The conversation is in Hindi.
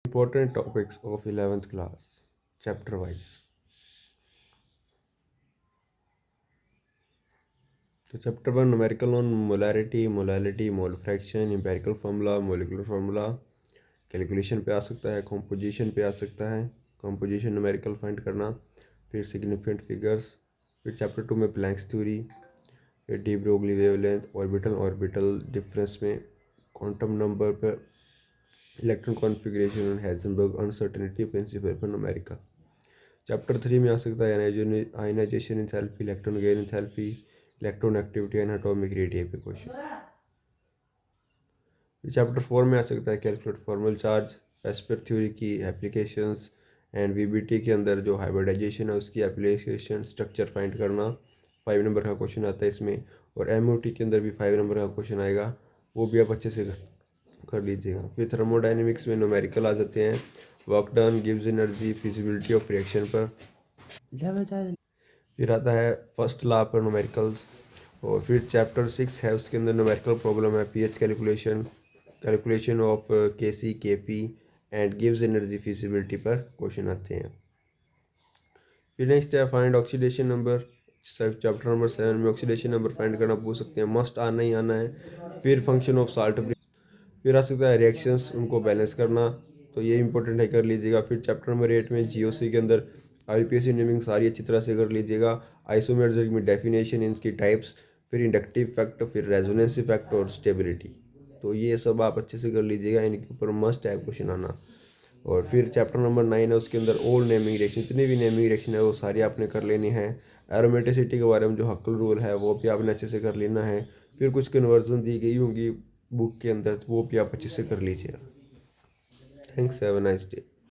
Important topics of 11th class, chapter wise. तो chapter one numerical on molarity, molality, mole fraction, empirical formula, molecular formula, calculation पे आ सकता है, कंपोजिशन पे आ सकता है, कंपोजिशन न्यूमेरिकल फाइंड करना, फिर सिग्निफिकेंट फिगर्स, फिर चैप्टर टू में प्लैंक्स थ्योरी, फिर de Broglie wavelength, orbital orbital difference में, क्वांटम नंबर पर, electron configuration and Heisenberg uncertainty principle पर न्यूमेरिकल। चैप्टर थ्री में आ सकता है ionisation enthalpy, electron gain enthalpy, electron activity and atomic radius पे क्वेश्चन। चैप्टर फोर में आ सकता है कैलकुलेट फॉर्मल चार्ज, एस्पेर थ्योरी की एप्लीकेशंस एंड वीबीटी के अंदर जो हाइब्रिडाइजेशन है उसकी एप्लीकेशन, स्ट्रक्चर फाइंड करना। 5 नंबर का क्वेश्चन आता है इसमें, और एमओटी के अंदर भी 5 नंबर का क्वेश्चन आएगा, वो भी आप अच्छे से कर लीजिएगा। फिर थर्मोडाइनमिक्स में न्यूमेरिकल आ जाते हैं, work done gives energy, feasibility of reaction पर। फिर आता है फर्स्ट लॉ पर न्यूमेरिकल्स, और फिर चैप्टर सिक्स है उसके अंदर न्यूमेरिकल प्रॉब्लम है, पीएच कैलकुलेशन, कैलकुलेशन ऑफ के सी के P and gives energy feasibility पर क्वेश्चन आते हैं। फिर नेक्स्ट है find oxidation number, chapter number 7 में ऑक्सीडेशन नंबर फाइंड करना पूछ सकते हैं, मस्ट आना ही आना है। फिर फंक्शन ऑफ साल्ट, फिर आ सकता है रिएक्शंस, उनको बैलेंस करना, तो ये इंपॉर्टेंट है, कर लीजिएगा। फिर चैप्टर नंबर 8 में जीओसी के अंदर आईपीएससी नेमिंग सारी अच्छी तरह से कर लीजिएगा, आइसोमेरिक में डेफिनेशन, इनकी टाइप्स, फिर इंडक्टिव फैक्ट, फिर रेजोनेंस इफेक्ट और स्टेबिलिटी, तो ये सब आप अच्छे से कर लीजिएगा, इनके ऊपर मस्ट है क्वेश्चन आना। और फिर चैप्टर नंबर 9 है उसके अंदर ओल्ड नेमिंग रिएक्शन, जितनी भी नेमिंग रिएक्शन है वो सारी आपने कर लेनी है। एरोमेटिसिटी के बारे में जो हक्कल रूल है वो भी आपने अच्छे से कर लेना है। फिर कुछ कन्वर्जन दी गई होंगी बुक के अंदर, तो वो भी आप अच्छे से कर लीजिएगा। Thanks, have a nice day.